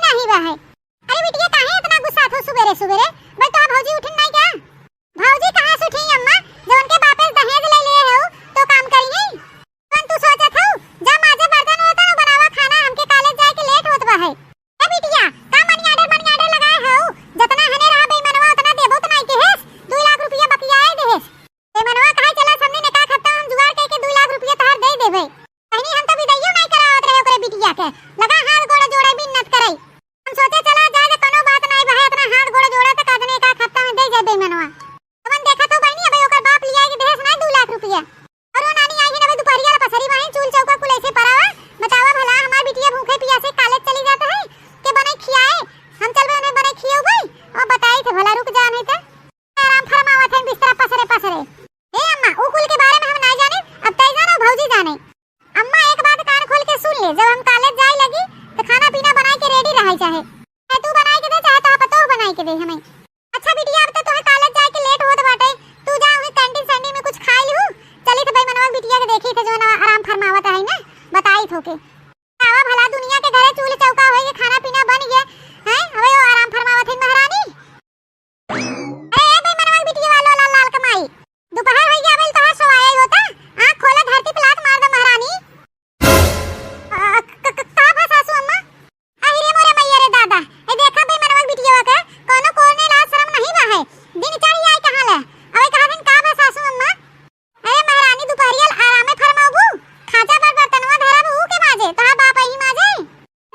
नहीं बा है। अरे बिटिया काहे इतना गुस्सा थो सुबेरे सुबेरे? भाई तो भौजी उठन नहीं क्या? भौजी कहां से उठी अम्मा? जवन के बापे दहेज ले लिए हो तो काम करी है। कौन तू सोचत हो जा माजे बर्तन होता न बनावा खाना हमके कॉलेज जाए के लेट होत बा है। ए बिटिया का मनी आर्डर लगाए हो? जितना हने रहा बेईमानवा उतना देबो त नहीं के हेस 2 लाख रुपया बकिया है देस। बेईमानवा कहां चला हमने ने का खत्ता हम जुगाड़ के 2 लाख रुपया तहर दे देबे। कहीं हम तो विदाईयो नहीं करावत रहे ओकरे बिटिया के। लगा हाथ गोड़ जोड़े बिन्नत करई। हम सोचे चला जाए कोनो बात नहीं भाई इतना हाथ गोड़ जोड़ा त कादने का खत्ता में दे जाए बेईमानवा। अपन देखा तो बहनी अबे ओकर बाप लिया के देस नहीं 2 लाख रुपया। और वो नानी आई है अबे दोपहरिया ला पसरी वाही चूल चौका कुल ऐसे परावा। बतावा भला हमार बिटिया भूखे प्यासे कॉलेज चली जाता है के बने खियाए। हम चलबे उन्हें बने खियो भाई और बताई थे भला रुक जा नहीं त आराम फरमावत है बिस्तर पसरे पसरे। ए अम्मा ओ कुल के बारे में हम नहीं जाने अब तई जानो भौजी जाने। अम्मा एक बात कान खोल के सुन ले जब हम कॉलेज जाए लगी तो खाना पीना बनाए के रेडी रहे चाहे तू बनाए के दे चाहे तो पतो बनाए के दे हमें। अच्छा बिटिया अब तो तोहे कॉलेज जाए के लेट होत बाटे तू जा उहे कैंटीन सैंडी में कुछ खाई लहू। चली तो बेईमानवा बिटिया के देखी थे जो ना आराम फरमावत है ना बताई थोके आवा भला दुनिया के घरे चूल्हे चौका होई के खाना पीना बन गया हैं अबे वो आराम फरमावत है महारानी। अरे बेईमानवा बिटिया वालो लाल लाल कमाई दोपहर हो गया बेल तोहार सोया होता आंख खोले धरती पे लात मार दे महारानी। का सासू अम्मा अहिरे मोरे मैया रे दादा ए देखा बेईमानवा बिटिया का कोनो कोने ला शर्म नहीं बा है दिन चढ़ी आई कहां ले अबे कहा दिन का बा सासू अम्मा। अरे महारानी दोपहरिया आराम फरमाबू खाचा पर बर्तनवा धरब ऊ के माजे तोहार बाप ही माजे।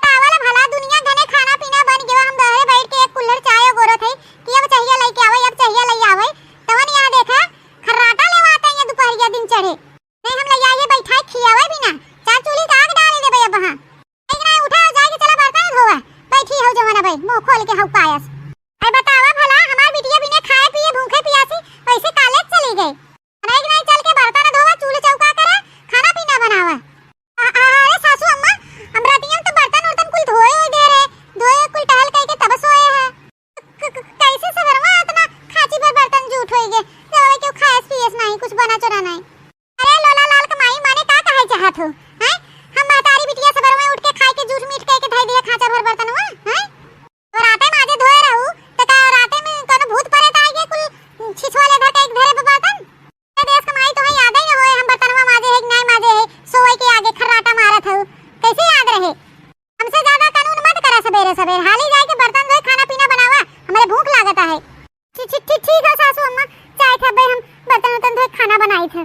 तावल भला दुनिया घने खाना पीना बन गया हम दहरे बैठ के एक कुल्हड़ चाय गोरो थे कि अब चाहिए लेके आवे अब चाहिए ले आवे तवन यहां देखा खर्राटा लेवाते हैं दोपहरिया दिन चढ़े नहीं हम ले आइए बैठाए खियावे बिना चार चूल्ही का आग डाल दे भैया वहां एक ना उठा जाए के चला बर्तन धोवा बैठी हो जवाना भाई मुंह खोल के हौ पायस। अरे बतावा भला हमार बिटिया बिना खाए पिए भूखे प्यासी वैसे कॉलेज चली गई नहीं नहीं चल के बर्तन धोवा चूल्हे चौका करा खाना पीना बनावा। अरे सासू अम्मा हम रातियां तो बर्तन उर्तन कुल धोए हुए दे रहे धोए कुल टहल कई के तब सोए है कैसे सवरवा इतना खाची पर बर्तन झूठ होई गे जब क्यों खाएस पिएस नहीं कुछ बना चोरा नहीं। अरे लोला लाल कमाई माने का कहे चाहत हो हैं हम महतारी बिटिया सबर में उठ के खाए के जूठ मीठ कह के धई दिए खाचा भर बर्तन हुआ हैं और राते माजे धोए रहू त का राते में कोनो भूत परेत आई के कुल छिछवाले धर के एक धरे पे बर्तन ए देश कमाई तो है याद ही न होए हम बर्तनवा माजे है नहीं माजे है सोए के आगे खर्राटा मारत हो कैसे याद रहे। हमसे ज्यादा कानून मत करा सवेरे सवेरे हाली जाए के बर्तन धोए खाना पीना बनावा हमारे भूख लागता है। ठीक है सासू अम्मा चाय था भाई हम बर्तन उतन धोए खाना बनाई थे।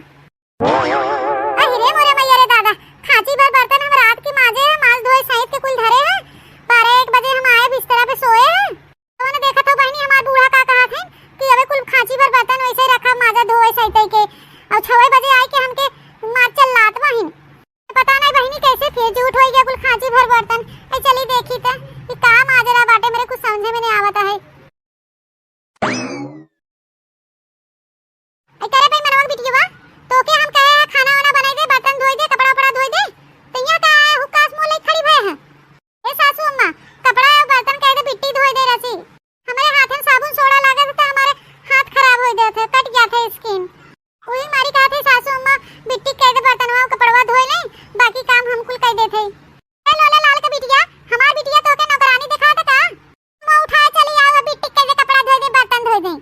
अरे मोरे मैया रे दादा खाची भर बर्तन हम रात की माजे है माल धोए सहित के कुल धरे हैं 12-1 बजे हम आए बिस्तर पे सोए हैं तो मैंने देखा तो बहनी हमार बूढ़ा का कहा थे कि अबे कुल खाची भर बर्तन वैसे रखा माजा धोए सहित के और 6 बजे आए के हमके माज चल लात बहिन पता नहीं बहनी कैसे फिर झूठ होई गया कुल खाची भर बर्तन ए चली देखी त कि का माजरा बाटे मेरे कुछ समझे में नहीं आवता है। ए करे भाई मनवा बिटिया तो के हम कहे खाना वाना बनाई दे बर्तन धोई दे कपड़ा उपड़ा धोई दे तैया का हुक्कास मोले खड़ी भय है। ए सासू अम्मा कपड़ा और बर्तन कह दे बिट्टी धोई दे रसी हमारे हाथ में साबुन सोडा लगा था हमारे हाथ खराब हो गए थे कट गया था स्किन वही मारी कहा थे सासू अम्मा बिट्टी कह दे बर्तनवा कपड़वा धोई ले बाकी काम हम कुल कर दे थे। ए लोला लाल का बिटिया हमार बिटिया तो के नौकरानी दिखा था का मैं उठाए चली आओ बिट्टी कह दे कपड़ा धोई दे बर्तन धोई दे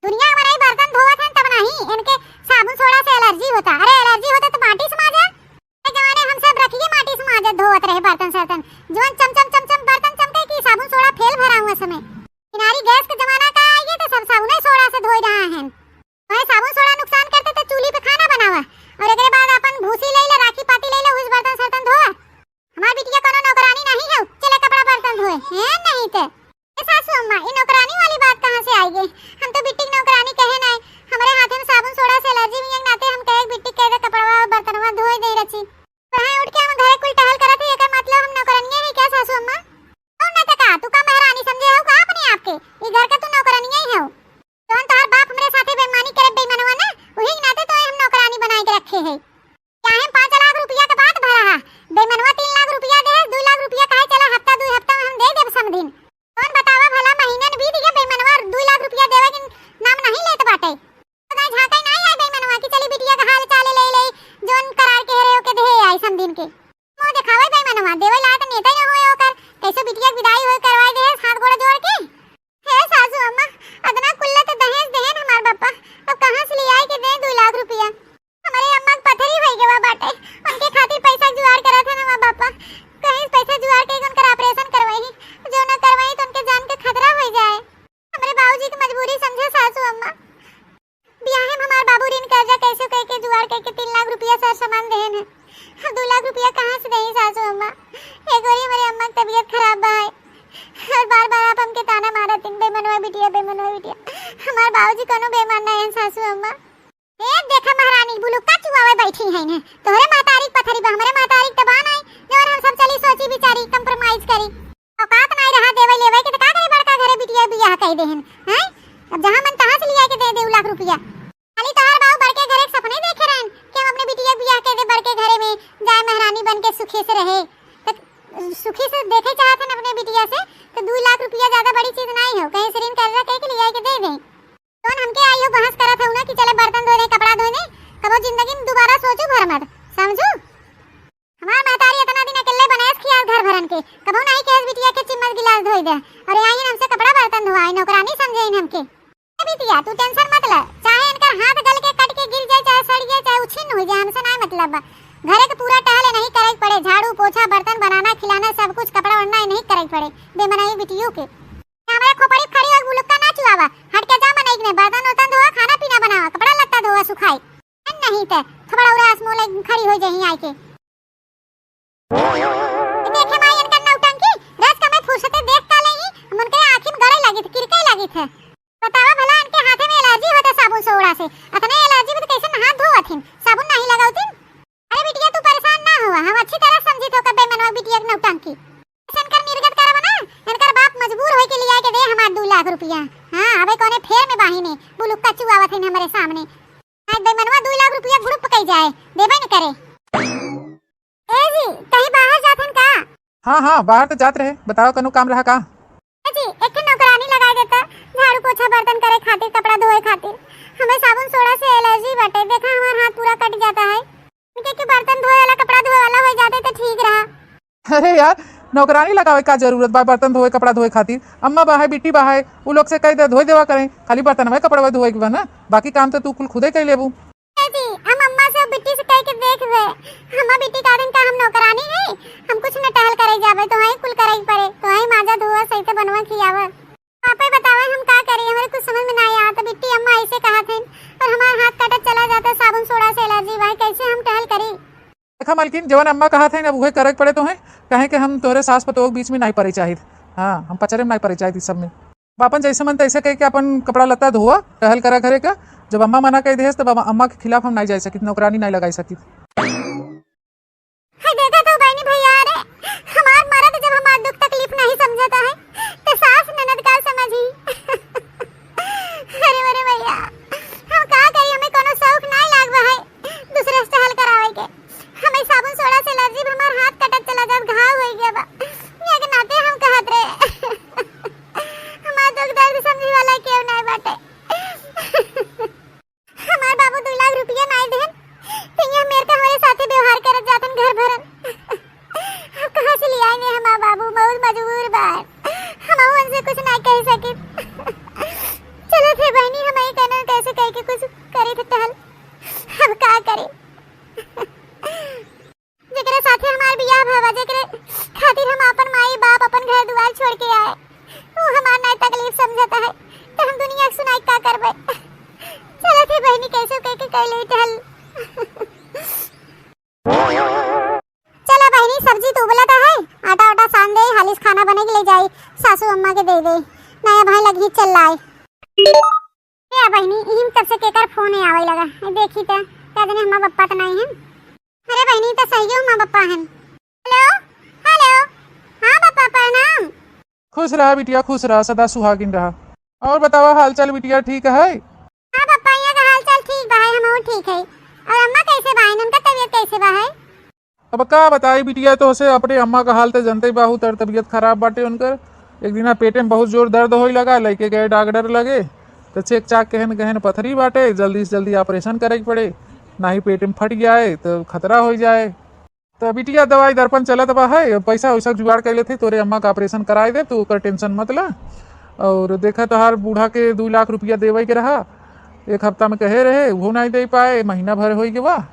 दुनिया हमारे ही बर्तन धोवत हैं तब नहीं इनके साबुन सोडा से एलर्जी होता। अरे एलर्जी होता तो माटी से माजे ए जमाने हम सब रखिए माटी से माजे धोवत रहे बर्तन सर्तन जवन चम बर्तन चमके की साबुन सोडा फेल भरा हुआ समय किनारी गैस का जमाना का आ गया तो सब साबुन सोडा से धोई रहा है वह साबुन सोडा नुकसान करते तो चूल्ही पे खाना बनावा और एकरे बाद अपन भूसी ले ले राखी पाती ले ले उस बर्तन सर्तन धोवा। हमार बिटिया कोनो नौकरानी नहीं है चले कपड़ा बर्तन धोए हैं नहीं ते ए सासू अम्मा ये नौकरानी वाली बात कहां से आई गई हम तो बिट्टी नौकरानी कहे नहीं हमारे हाथ में साबुन सोडा से एलर्जी में नाते हम कहे बिट्टी कह दे कपड़वा बर्तनवा धोई दे रची वहां उठ के हम घरे कुल टहल करत है एकर मतलब हम नौकरानी है क्या सासू अम्मा और ना तका तू का महारानी समझे हो का अपने आप के ई घर का तू नौकरानी ही है कौन तोहर बाप हमरे साथे बेईमानी करे बेईमानवा ना वही नाते तो हम नौकरानी बनाए के रखे है क्या हम 5 लाख रुपया के बात भरा है बेईमानवा 3 लाख रुपया दे 2 लाख रुपया काहे चला हफ्ता 2 हफ्ता में हम दे देब समदिन कौन बतावा भला महीने में भी दिए बेईमानवा 2 लाख रुपया देवे के नाम नहीं लेत बाटे तो झांका नहीं है बेईमानवा की चली बिटिया का हाल चाल ले ले जोन करार के हेरे के दे आई समदिन के मो दिखावे बेईमानवा देवे ला तो नेता न होए ओकर हमार बाबूजी कोनो बेमान नहीं है सासू अम्मा। ए देखा महारानी बुलुक्का चुआवे बैठी है ने तोहरे मातारी पथरी बा हमरे मातारी त बा नहीं जोर हम सब चली सोची बिचारी कंप्रोमाइज करी औकात नहीं रहा देवे लेवे के त का करे बड़का घरे बिटिया बियाह कह देहन हैं। अब जहां मन तहां से लिया के दे 2 लाख रुपया खाली तोहर बाबू बड़के घरे के सपने देखे रहन कि हम अपने बिटिया बियाह कह दे बड़के घरे में जाए महारानी बन के सुखी से रहे। सुखी से देखे चाहत हन अपने बिटिया से तो 2 लाख रुपया ज्यादा बड़ी चीज नहीं हो कहीं से ऋण कर्जा कह के लिया के दे दे। कौन हमके आइयो बहस करत हूं ना कि चले बर्तन धोने कपड़ा धोने कबो जिंदगी में दोबारा सोचू भर मत समझू। हमार मातारी इतना दिन अकेले बनाएस खिया घर भरन के कबो नहीं केस बिटिया के चिम्मच गिलास धोई दे और आई हमसे कपड़ा बर्तन धोआई नौकरानी समझे हमके। बिटिया तू टेंशन मत ले चाहे इनकर हाथ गल के कट के गिर जाए चाहे सड़ जाए चाहे उछिन्न हो जाए हमसे नहीं मतलब घरे के पूरा टहले नहीं करे पड़े झाड़ू पोछा बर्तन बनाना खिलाना सब कुछ कपड़ा ओढ़ना नहीं करे पड़े बेमनाई बिटियों के। हमारे खोपड़ी खड़ी और बुलुक्का ना चुआवा हट के जा मनाई में बर्तन उतन धोआ खाना पीना बनावा कपड़ा लत्ता धोआ सुखाई नहीं तो थोड़ा उरास मोले खड़ी हो जाही आई के। देखे माई इनका नौटंकी रस का मैं फुर्सते देख का लेही मन के आंखी में गड़े लगी थी किरके लगी थी बतावा भला इनके हाथे में एलर्जी होता साबुन सोड़ा से अतने एलर्जी में कैसे हाथ धोवथिन साबुन नहीं लगावथिन। अरे बिटिया तू परेशान ना हुआ हम अच्छी तरह समझी तो कबे मनवा बिटिया के नौटंकी इनकर निर्गत करवा ना इनकर बाप मजबूर होई के लिया के दे हमार 2 लाख रुपया। हां अबे कोने फेर में बाही ने बुलुक्का चुआवत है हमरे सामने आज बे मनवा 2 लाख रुपया ग्रुप कई जाए देबे न करे। ए जी कहीं बाहर जाथन का? हां बाहर तो जात रहे बताओ कनु काम रहा का? जी एक नौकरानी लगा देता झाड़ू पोछा बर्तन करे खातिर कपड़ा धोए खातिर हमें साबुन सोडा से एलर्जी बटे देखा हमारा हाथ पूरा कट जाता है इनके के बर्तन धोए वाला कपड़ा धोए वाला हो जाते तो ठीक रहा। अरे यार नौकरानी लगावे का जरूरत बा बर्तन धोए कपड़ा धोए खातिर अम्मा बाहे बिटी बाहे उ लोग से कह दे धोई देवा करें खाली बर्तन में कपड़ा धोए के बा ना बाकी काम तो तू कुल खुदे कर लेबू। जी हम अम्मा से बिटी से कह के देख वे हमार बिटी का दिन का हम नौकरानी है हम कुछ न टहल करे जावे तो हई कुल करे पड़े तो हई माजा धोआ सही से बनवा खियावे आप ही बतावे हम का करें हमारे कुछ समझ में नहीं आता बिट्टी अम्मा ऐसे कहा थे और हमारा हाथ कटक चला जाता साबुन सोडा से एलर्जी भाई कैसे हम टहल करी। देखा मालकिन जवन अम्मा कहा थे ना वही करे पड़े तो है कहे कि हम तोहरे सास पतोह बीच में नहीं पड़े चाहिए। हाँ हम पचरे में नहीं पड़े चाहिए सब में बापन जैसे मन तैसे कह के अपन कपड़ा लत्ता धोआ टहल करा घरे का जब अम्मा मना कह दे तब अम्मा के खिलाफ हम नहीं जा सकी नौकरानी नहीं लगाई सकी। देखा तो बहनी भैया रे हमार मर्द जब हमार दुख तकलीफ नहीं समझता है तो सास ननद का समझी। अरे भैया हम का करी हमें कोनो शौक नहीं लागवा है दूसरे से टहल करावे के हमें साबुन सोडा से एलर्जी हमार हाथ कटक चला जात घाव हो गया बा ये के नाते हम कहत रे हमार दुख दर्द समझी वाला केव नहीं बाटे। हमार बाबू 2 लाख रुपया नहीं देन तिया मेरे का हमारे साथे व्यवहार करत जातन घर भरन अब कहां से ले आएंगे हमार बाबू बहुत मजबूर बा हम उनसे कुछ नहीं कह सके। चलो थे बहनी हम ये कहना कैसे कह के कुछ करे थे टहल अब का करे जेकरे साथे हमार बियाह भवा जेकरे खातिर हम अपन माई बाप अपन घर द्वार छोड़ के आए वो हमार नहीं तकलीफ समझता है तो हम दुनिया की सुनाई का करबे। चलो थे बहनी कैसे कह के कर ले टहल। चलो बहनी सब्जी तो उबलता है आटा आटा सान दे हालिस खाना बने के ले जाई सासू अम्मा के दे दे नया भाई लगी चल लाए। या बहनी इम तब से केकर फोन है आवे लगा देखी त क्या जाने हमार पप्पा त नहीं है। अरे बहनी तो सही हो हमार पप्पा हैं। हेलो हेलो हां पप्पा प्रणाम। खुश रहा बिटिया खुश रहा सदा सुहागिन रहा और बतावा हाल चाल बिटिया ठीक है? हां पप्पा यहाँ का हाल चाल ठीक बा है हम ठीक है और अम्मा कैसे बा है उनका तबीयत कैसे बा है? अब का बताई बिटिया तो से अपने अम्मा का हाल तो जनते बहुत तर तबीयत खराब बाटे उनकर एक दिन पेटे में बहुत जोर दर्द होई लगा लेके गए डॉक्टर लगे तो चेक चाक कहन कहन पथरी बाटे जल्दी से जल्दी ऑपरेशन करे पड़े ना ही पेट में फट जाए तो खतरा हो जाए तो बिटिया दवाई दर्पण चलत बा है पैसा वैसा जुगाड़ कर लेते तोरे अम्मा का ऑपरेशन कराए दे तो ओकर टेंशन मत ला। और देखा तो हर बूढ़ा के 2 लाख रुपया देवे के रहा एक हफ्ता में कहे रहे वो नहीं दे पाए महीना भर हो गए वाह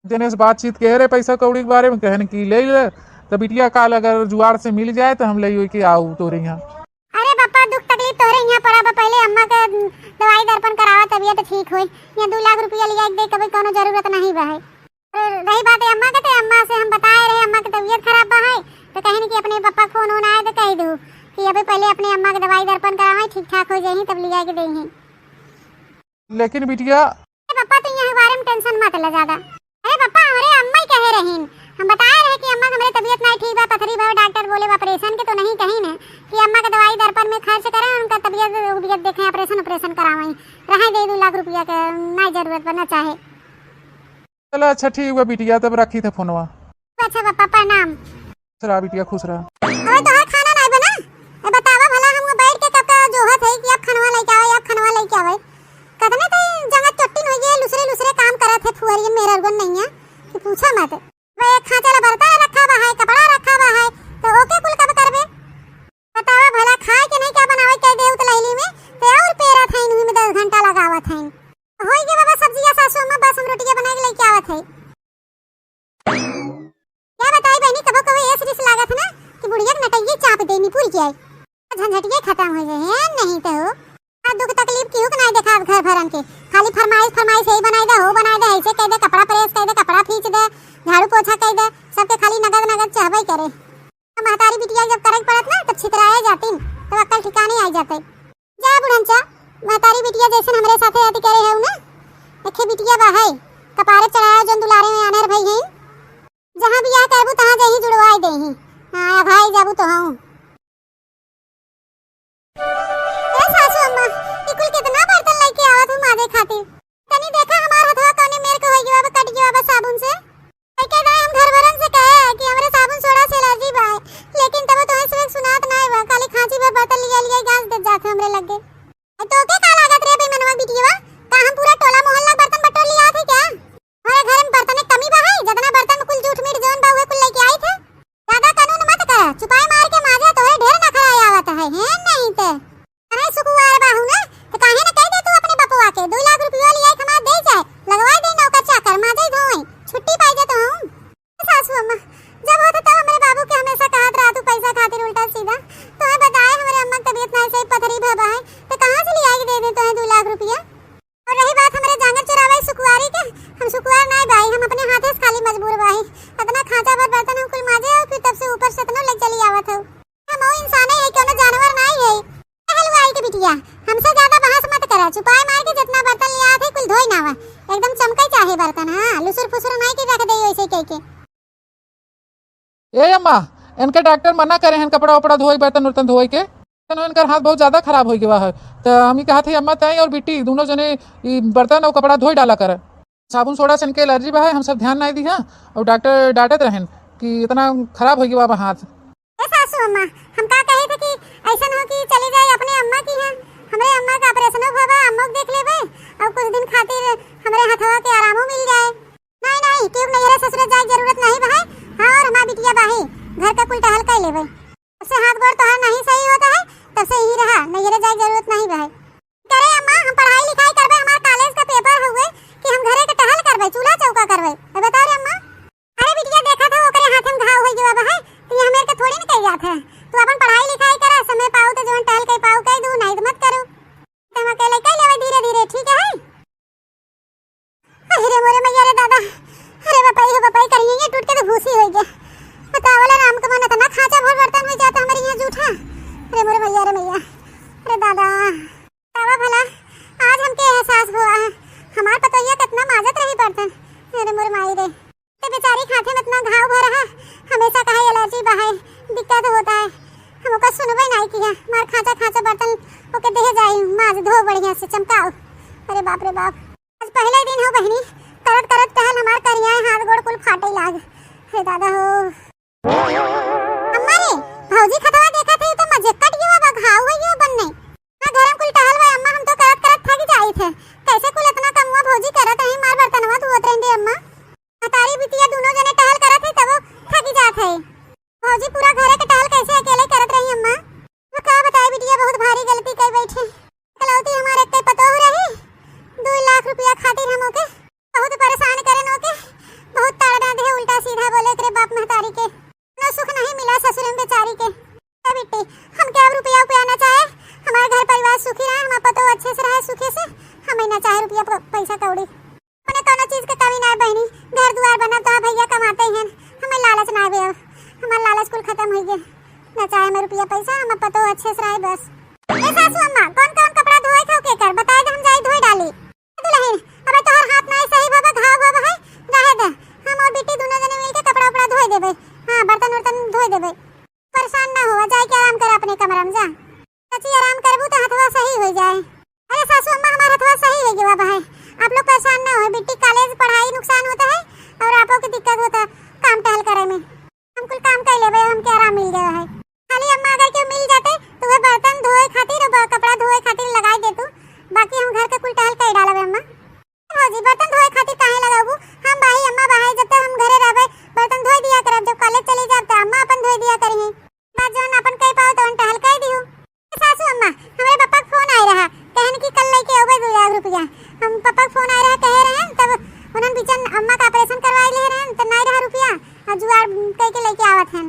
जने से बातचीत कह रहे पैसा कौड़ी के बारे में कहन की ले तो बिटिया काल अगर जुआड़ से मिल जाए तो हम ले के आऊ तोरे यहाँ। अरे पापा दुख तकलीफ तोरे यहाँ पड़ा बा पहले अम्मा का दवाई दर्पण करावा तबीयत ठीक होई यहाँ 2 लाख रुपया लिया दे कभी कोनो जरूरत नहीं बा है। रही बात है अम्मा के तो अम्मा से हम बताए रहे अम्मा की तबीयत खराब बा है तो कहन कि अपने पापा फोन होना है तो कह दो कि अभी पहले अपने अम्मा के दवाई दर्पण करावे ठीक ठाक हो जाए तब लिया के देही। लेकिन बिटिया अरे पापा तो यहाँ बारे में टेंशन मत ले ज्यादा। अरे पापा हमारे अम्मा ही कहे रहीन, हम बताए रहे कि अम्मा हमारी तबीयत नहीं ठीक बा, पथरी बा, डॉक्टर बोले ऑपरेशन के तो नहीं कहीं ना कि अम्मा का दवाई दर्पण में खर्च करें, उनका तबीयत देखें, ऑपरेशन करावें, रहे दे 2 लाख रुपया के नहीं जरूरत बना चाहे। चलो अच्छा ठीक हुआ बिटिया, तब रखी थे फोनवा। अच्छा पापा प्रणाम। खुश रहा बिटिया, खुश रहा। अरे तो खाना नहीं बना, ए बतावा भला हम बैठ के कब का जोहत है कि अब खानवा लेके आवे, अब खानवा लेके आवे। कतने तो जगह चट्टिन हो गई, लुसरे काम करत है फुहरिया मेरा गुण नहीं है कि पूछा मत। वे खांचा ला बर्तन रखा बा है, कपड़ा रखा बा है, तो ओके कुल कब करबे बतावा भला। खाए के नहीं क्या बनावे कह देउ त लैली में ते और पेरा था इनही में 10 घंटा लगावत है। होई के बाबा सब्जियां सासू अम्मा बस हम रोटियां बना के लेके आवत है। क्या बताई बहनी, कबो कबो ऐसे रिस लागत है ना कि बुढ़िया के नटैये चाप देनी पूरी के आई झंझटिये खत्म हो गए हैं। नहीं तो दुख तकलीफ क्यों नहीं देखा घर भरन के, खाली फरमाइश यही बनाई दे, हो बनाई दे, ऐसे कह दे, कपड़ा प्रेस कह दे, कपड़ा खींच दे, झाड़ू पोछा कह दे, सबके खाली नगद चाहबे करे। महतारी बिटिया जब करे पड़त ना तब छितराए जाती, तब अक्ल ठिकाने आ जाते। जा बुढ़नचा महतारी बिटिया जैसे हमरे साथे आती करे है ना, देखे बिटिया बा है कपारे चढ़ाया जो दुलारे में आनर भई है, जहां बियाह करबू तहां जही जुड़वाई देही। हां भाई जाबू तो हूं सासू अम्मा ई कुल कितना बर्तन लेके आवत हूं माजे खातिर। तनी देखा हमार हथवा कने मेर को होई गवा कट गवा बा साबुन से। लेके दाई हम घर भरन से कहे कि हमरे साबुन सोडा से एलर्जी बा, लेकिन तब तो ऐसे सुनात नहीं बा, खाली खांची भर बर्तन लिया गांस दे जात हमरे लगे। तो के का लागत रे बे मनवा बिटिया, का हम पूरा टोला मोहल्ला बर्तन बटोर लिया थे क्या? हमारे घर में बर्तन में कमी बा है, जितना बर्तन कुल जूठ मीठ जोन बा उहे कुल लेके आई थे। ज्यादा कानून मत कर, चुपाई मार के माजे तो ढेर ना खराया आवत है नहीं ते अरे सुकुवार बाहू ना तो काहे ना कह दे तू अपने बपुआ के 2 लाख रुपया लिया खमा दे जाए, लगवाई दे नौकर चाकर माजे धोए, छुट्टी पाई जा तो हूं। सासू अम्मा जब होता तब हमारे बाबू के हमेशा कहत रहा तू पैसा खातिर उल्टा सीधा, तो है बताए हमारे अम्मा की तबीयत नहीं सही, पथरी भबा है, तो कहां से लिया के दे दे तो है 2 लाख रुपया। और रही बात हमारे जांगर चुरावे सुकुवारी के, हम सुकुवार नहीं भाई, हम अपने हाथे से खाली मजबूर भाई, इतना खांचा भर बर्तन हम कुल माजे और फिर तब से ऊपर से इतना ले चली आवत हो। हम वो इंसान है कोनो जानवर नहीं है। हलवाई के बिटिया हमसे ज्यादा बहस मत करा, चुपाई मार के जितना बर्तन लिया थे कुल धोई ना एकदम चमके चाहे बर्तन। हां लुसुर फुसुर नहीं के रख दे ऐसे कह के। ए अम्मा इनके डॉक्टर मना करे हैं कपड़ा उपड़ा धोई बर्तन उर्तन धोई के, इनका हाथ बहुत ज्यादा खराब हो गया है। तो हम ही कहा थे अम्मा तय और बेटी दोनों जने बर्तन और कपड़ा धोई डाला कर, साबुन सोडा से इनके एलर्जी बा है, हम सब ध्यान नहीं दी है और डॉक्टर डांटत रहन कि इतना खराब हो गया हाथ। सासू अम्मा हम का कहे थे कि ऐसा हो कि चली जाए अपने अम्मा की है, हमरे अम्मा का ऑपरेशन हो बा, अम्मा को देख लेबे और कुछ दिन खातिर हमरे हथवा के आरामो मिल जाए। नहीं क्यों नहीं ससुर जाए जरूरत नहीं बा है। हां और हमार बिटिया बाही घर का कुल टहल कर लेबे, उससे हाथ गोड़ तो नहीं सही होता है तब से ही रहा, नहीं जाए जरूरत नहीं बा है। करे अम्मा हम पढ़ाई लिखाई करबे, हमार कॉलेज का पेपर हुए कि हम घरे के टहल करबे, चूल्हा चौका करबे, बता रे अम्मा। अरे बिटिया देखा था ओकरे हाथ में घाव हो गया बा है, तो ये हमें के थोड़ी ना कह जात है, तू अपन पढ़ाई लिखाई करा, समय पाऊ तो जोन टहल के पाऊ कह दू, नहीं तो मत करू, तुम अकेले कह लेवे धीरे धीरे ठीक है। अरे मोरे मैया रे दादा, अरे बपाई करिए ये टूट के तो भूसी हो गया, बतावला राम का मन इतना खांचा भर बर्तन हो जाता हमारे यहाँ जूठा। अरे मोरे मैया रे मैया, अरे दादा तावा भला आज हमके एहसास हुआ है हमार पतोहिया कितना माजत रही बर्तन। अरे मोरे माई रे ते बेचारी खाते में इतना घाव भर रहा, हमेशा कहे एलर्जी बहाए दिक्कत होता है, हमको सुनबे नहीं किया, मार खांचा बर्तन ओके दे जाई माज धो बढ़िया से चमकाओ। अरे बाप रे बाप, आज पहले दिन हो बहनी, करत टहल हमार करिया हाथ गोड़ कुल फाटे लाग। हे दादा हो अम्मा रे भौजी खतवा देखा थे तो मजे कट गया बा, घाव हो गया बनने ना घर में कुल टहल भाई अम्मा, हम तो करत थक जाई थे, कैसे कुल इतना कमवा भौजी करत है, मार बर्तनवा धोत रहे अम्मा, तारी बिटिया दोनों जने टहल करत है तब थक जात है। भौजी पूरा घरे के टहल कैसे अकेले करत रही अम्मा, वो का बताए बिटिया बहुत भारी गलती कर बैठे, कलौती हमारे के पतो हो रही 2 लाख रुपया खातिर हम ओके बहुत परेशान करन ओके, बहुत ताड़ा दे उल्टा सीधा बोले करे बाप महतारी के, ना सुख नहीं मिला ससुर में बेचारी के। ए बेटी हम क्या रुपया ना चाहे, हमारे घर परिवार सुखी रहे, हम पतो अच्छे से रहे सुखे से, हमें ना चाहे रुपया पैसा कौड़ी, उन्हें कोनो चीज के कमी ना बहनी, घर द्वार बना तो भैया कमाते हैं, हमें लालच ना आवे, हमारा लालच कुल खत्म हो गया, ना चाहे मैं रुपया पैसा, हम पतो अच्छे से रहे बस। ए सासू अम्मा कौन कौन कपड़ा धोए थे के कर बताए, हम जाई धोई डाली। सच्ची आराम करबू तो हथवा सही हो जाए। अरे सासू अम्मा हमारा हथवा सही हो गया भाई, आप लोग परेशान ना हो। बिट्टी कॉलेज पढ़ाई नुकसान होता है और आपको की दिक्कत होता है काम टहल करे में। हम कुल काम कर लेबे, हमके आराम मिल गया है। खाली अम्मा अगर क्यों मिल जाते तो वह बर्तन धोए खातिर और कपड़ा धोए खातिर लगाई देतू, बाकी हम घर के कुल टहल कर डालबे। अम्मा हो जी बर्तन धोए खातिर काहे लगाबू, हम भाई अम्मा बाहर जब तक हम घरे रहबे बर्तन धोई दिया करब, जब कॉलेज चली जाब त अम्मा अपन धोई दिया करी है। बात जोन अपन कह पाओ तो टहल कर दियो। सासू अम्मा हमरे पापा का फोन आए रहा, कहन कि कल लेके आवे 2 लाख रुपया। हम पापा का फोन आए रहा कह रहे हैं, तब उन्हन बिचन अम्मा का ऑपरेशन करवाए ले रहे हैं त नहीं रहा रुपया, और जुगाड़ कह के लेके आवत हैं।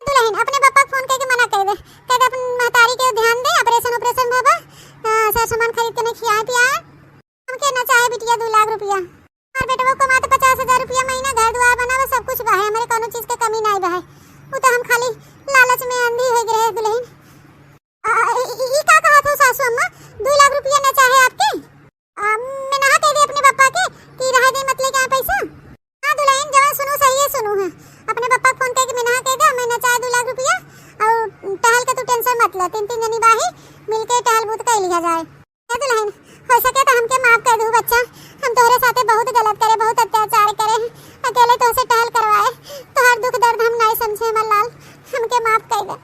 दुल्हन अपने पापा को फोन करके मना कर दे, कह दे अपन महतारी के ध्यान दे, ऑपरेशन बाबा सारा सामान खरीद के नहीं खियाए पियाए। हमके ना चाहे बिटिया 2 लाख रुपया। और बेटवा को मात्र 50,000 रुपया महीना, घर द्वार बनावे सब कुछ बा है, हमारे कोनो चीज के कमी नहीं बा है। वो तो हम खाली लालच में अंधी हो गए दुल्हन। ई का कहत हो सासू अम्मा, 2 लाख रुपया ना चाहे आपके? मैं ना कह दे अपने पापा के कि रह दे मत लेके आए पैसा। हां दुल्हन जवान सुनो, सही है सुनो है, अपने पापा को फोन करके मैं ना कह दे मैं ना चाहे 2 लाख रुपया। और टहल के तू टेंशन मत ले, 3 जनी बाही मिलके टहल बूत कर लिया जाए। ए दुल्हन हो सके तो हमके माफ कर दू बच्चा, हम तोहरे साथे बहुत गलत करे, बहुत अत्याचार करे, अकेले तो से टहल करवाए, तोहर दुख दर्द हम नहीं समझे। हमर लाल हमके माफ कर दे,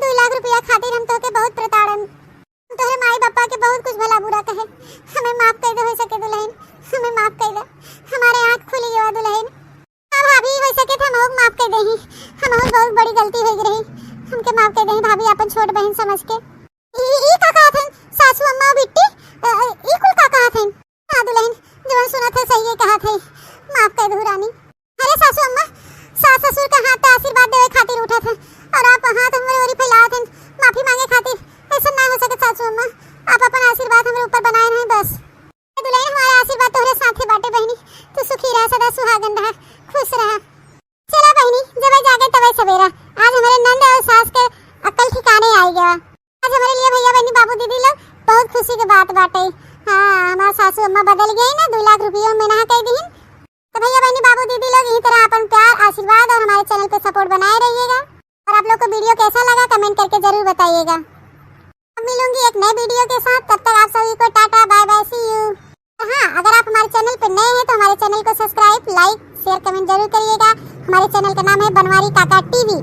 2 लाख रुपया खातिर हम तोके बहुत प्रताड़न, तोहरे माई बापा के बहुत कुछ भला बुरा कहे, हमें माफ कर दे हो सके दुल्हन, हमें माफ कर दे, हमारे आँख खुली गया दुल्हन। अब भाभी हो सके तो हम माफ कर दे, हम बहुत बड़ी गलती हो गई, हमके माफ कर दे भाभी, अपन छोट बहन समझ के। ई का कहत हैं सासू अम्मा बिट्टी, ई कुल का कहत हैं? हां दुल्हन जवन सुनत है सही है कहत है, माफ कर दो रानी। अरे सासू अम्मा सास ससुर का हाथ आशीर्वाद देवे खातिर उठत है और आप हाथ हमरे ओरी फैलावत हैं माफी मांगे खातिर, ऐसा ना हो सके सासू अम्मा, आप अपन आशीर्वाद हमरे ऊपर बनाए रहे बस। दुल्हन हमारा आशीर्वाद तोहरे साथे बाटे बहनी, तू सुखी रह, सदा सुहागन रह, खुश रह। चला बहनी जब जागे तब सवेरा, आज हमारे नंद और सास के अक्ल ठिकाने आ गया। आज हमारे लिए भैया बहनी बाबू दीदी लोग बहुत खुशी की बात बाटे। हाँ हमारा सासू अम्मा बदल गई ना, 2 लाख रुपया में ना कह दी। तो भैया बहनी बाबू दीदी लोग इसी तरह अपन प्यार आशीर्वाद और हमारे चैनल पे सपोर्ट बनाए रहिएगा। और आप लोग को वीडियो कैसा लगा कमेंट करके जरूर बताइएगा। अब मिलूंगी एक नए वीडियो के साथ, तब तक आप सभी को tata bye bye see you. हाँ अगर आप हमारे चैनल पे नए हैं तो हमारे चैनल को सब्सक्राइब लाइक शेयर कमेंट जरूर करिएगा। हमारे चैनल का नाम है बनवारी काका टीवी।